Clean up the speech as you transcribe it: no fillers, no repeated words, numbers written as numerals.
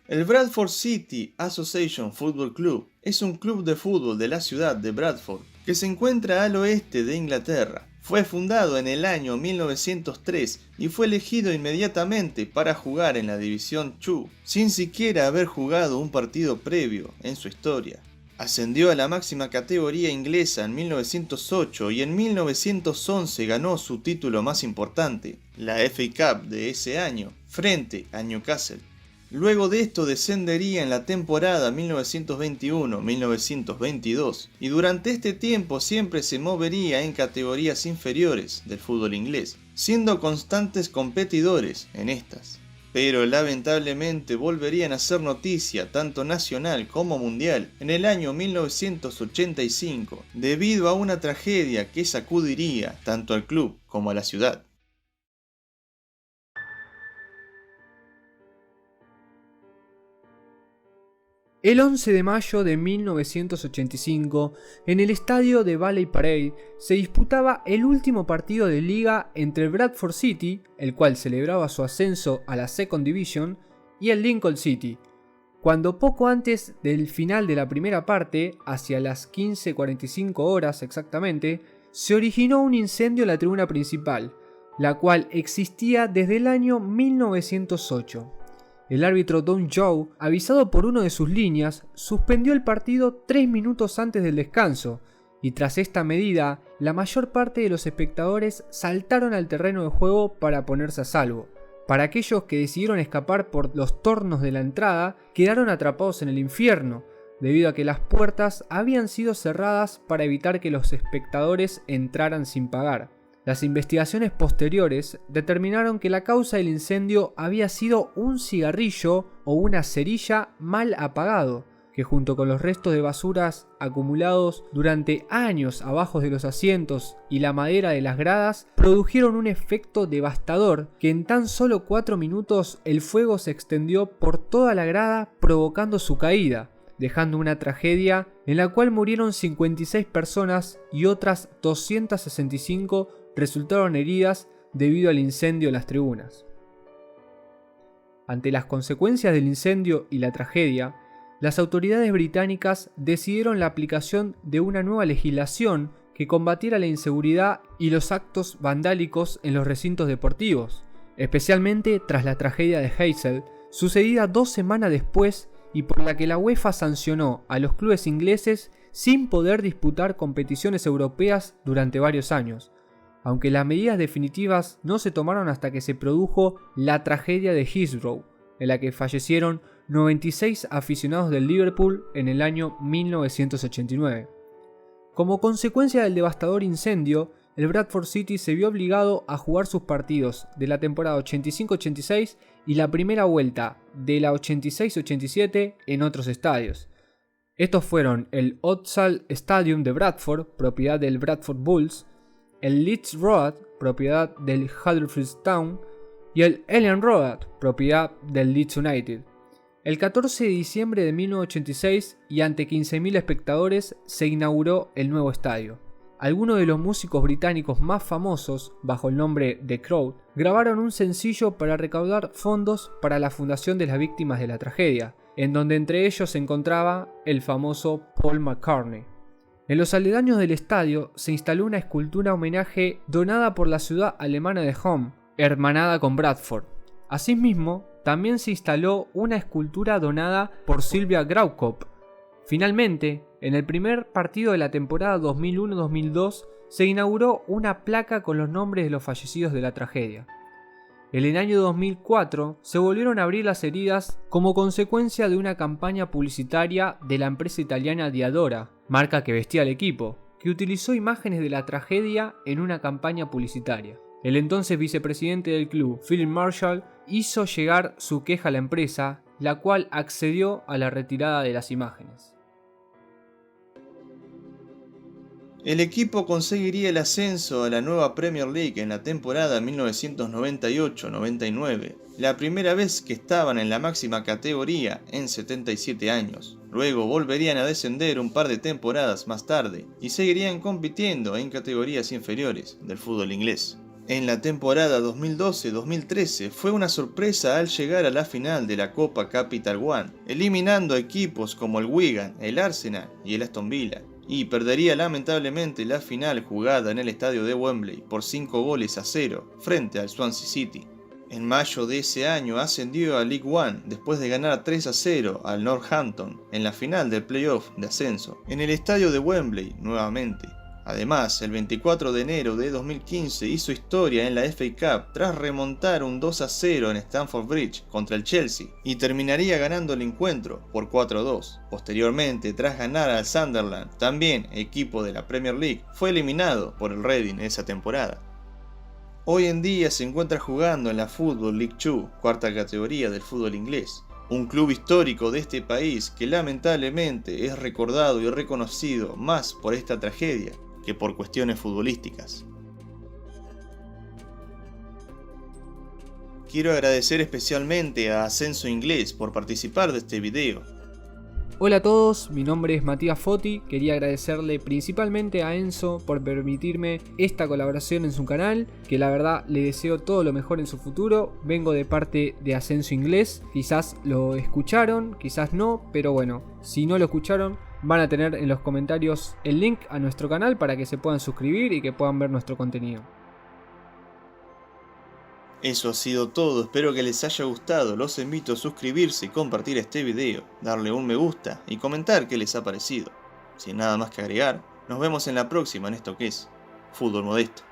El Bradford City Association Football Club es un club de fútbol de la ciudad de Bradford que se encuentra al oeste de Inglaterra. Fue fundado en el año 1903 y fue elegido inmediatamente para jugar en la División 2, sin siquiera haber jugado un partido previo en su historia. Ascendió a la máxima categoría inglesa en 1908 y en 1911 ganó su título más importante, la FA Cup de ese año, frente a Newcastle. Luego de esto descendería en la temporada 1921-1922 y durante este tiempo siempre se movería en categorías inferiores del fútbol inglés, siendo constantes competidores en estas. Pero lamentablemente volverían a ser noticia tanto nacional como mundial en el año 1985 debido a una tragedia que sacudiría tanto al club como a la ciudad. El 11 de mayo de 1985, en el estadio de Valley Parade, se disputaba el último partido de liga entre el Bradford City, el cual celebraba su ascenso a la Second Division, y el Lincoln City, cuando poco antes del final de la primera parte, hacia las 15:45 horas exactamente, se originó un incendio en la tribuna principal, la cual existía desde el año 1908. El árbitro Don Joe, avisado por uno de sus líneas, suspendió el partido 3 minutos antes del descanso, y tras esta medida, la mayor parte de los espectadores saltaron al terreno de juego para ponerse a salvo. Para aquellos que decidieron escapar por los tornos de la entrada, quedaron atrapados en el infierno, debido a que las puertas habían sido cerradas para evitar que los espectadores entraran sin pagar. Las investigaciones posteriores determinaron que la causa del incendio había sido un cigarrillo o una cerilla mal apagado, que junto con los restos de basuras acumulados durante años abajo de los asientos y la madera de las gradas, produjeron un efecto devastador que en tan solo 4 minutos el fuego se extendió por toda la grada provocando su caída, dejando una tragedia en la cual murieron 56 personas y otras 265 resultaron heridas debido al incendio en las tribunas. Ante las consecuencias del incendio y la tragedia, las autoridades británicas decidieron la aplicación de una nueva legislación que combatiera la inseguridad y los actos vandálicos en los recintos deportivos, especialmente tras la tragedia de Heysel, sucedida 2 semanas después y por la que la UEFA sancionó a los clubes ingleses sin poder disputar competiciones europeas durante varios años, aunque las medidas definitivas no se tomaron hasta que se produjo la tragedia de Heathrow, en la que fallecieron 96 aficionados del Liverpool en el año 1989. Como consecuencia del devastador incendio, el Bradford City se vio obligado a jugar sus partidos de la temporada 85-86 y la primera vuelta de la 86-87 en otros estadios. Estos fueron el Odsal Stadium de Bradford, propiedad del Bradford Bulls, el Leeds Road, propiedad del Huddersfield Town, y el Elland Road, propiedad del Leeds United. El 14 de diciembre de 1986 y ante 15.000 espectadores se inauguró el nuevo estadio. Algunos de los músicos británicos más famosos, bajo el nombre The Crowd, grabaron un sencillo para recaudar fondos para la fundación de las víctimas de la tragedia, en donde entre ellos se encontraba el famoso Paul McCartney. En los aledaños del estadio se instaló una escultura homenaje donada por la ciudad alemana de Homm, hermanada con Bradford. Asimismo, también se instaló una escultura donada por Sylvia Graukop. Finalmente, en el primer partido de la temporada 2001-2002 se inauguró una placa con los nombres de los fallecidos de la tragedia. En el año 2004 se volvieron a abrir las heridas como consecuencia de una campaña publicitaria de la empresa italiana Diadora, marca que vestía al equipo, que utilizó imágenes de la tragedia en una campaña publicitaria. El entonces vicepresidente del club, Philip Marshall, hizo llegar su queja a la empresa, la cual accedió a la retirada de las imágenes. El equipo conseguiría el ascenso a la nueva Premier League en la temporada 1998-99, la primera vez que estaban en la máxima categoría en 77 años. Luego volverían a descender un par de temporadas más tarde y seguirían compitiendo en categorías inferiores del fútbol inglés. En la temporada 2012-2013 fue una sorpresa al llegar a la final de la Copa Capital One, eliminando a equipos como el Wigan, el Arsenal y el Aston Villa, y perdería lamentablemente la final jugada en el estadio de Wembley por 5-0 frente al Swansea City. En mayo de ese año ascendió a League One después de ganar 3-0 al Northampton en la final del playoff de ascenso, en el estadio de Wembley nuevamente. Además, el 24 de enero de 2015 hizo historia en la FA Cup tras remontar un 2-0 en Stamford Bridge contra el Chelsea y terminaría ganando el encuentro por 4-2. Posteriormente, tras ganar al Sunderland, también equipo de la Premier League, fue eliminado por el Reading esa temporada. Hoy en día se encuentra jugando en la Football League 2, cuarta categoría del fútbol inglés, un club histórico de este país que lamentablemente es recordado y reconocido más por esta tragedia que por cuestiones futbolísticas. Quiero agradecer especialmente a Ascenso Inglés por participar de este video. Hola a todos, mi nombre es Matías Foti, quería agradecerle principalmente a Enzo por permitirme esta colaboración en su canal, que la verdad le deseo todo lo mejor en su futuro. Vengo de parte de Ascenso Inglés, quizás lo escucharon, quizás no, pero bueno, si no lo escucharon van a tener en los comentarios el link a nuestro canal para que se puedan suscribir y que puedan ver nuestro contenido. Eso ha sido todo, espero que les haya gustado, los invito a suscribirse y compartir este video, darle un me gusta y comentar qué les ha parecido. Sin nada más que agregar, nos vemos en la próxima en esto que es Fútbol Modesto.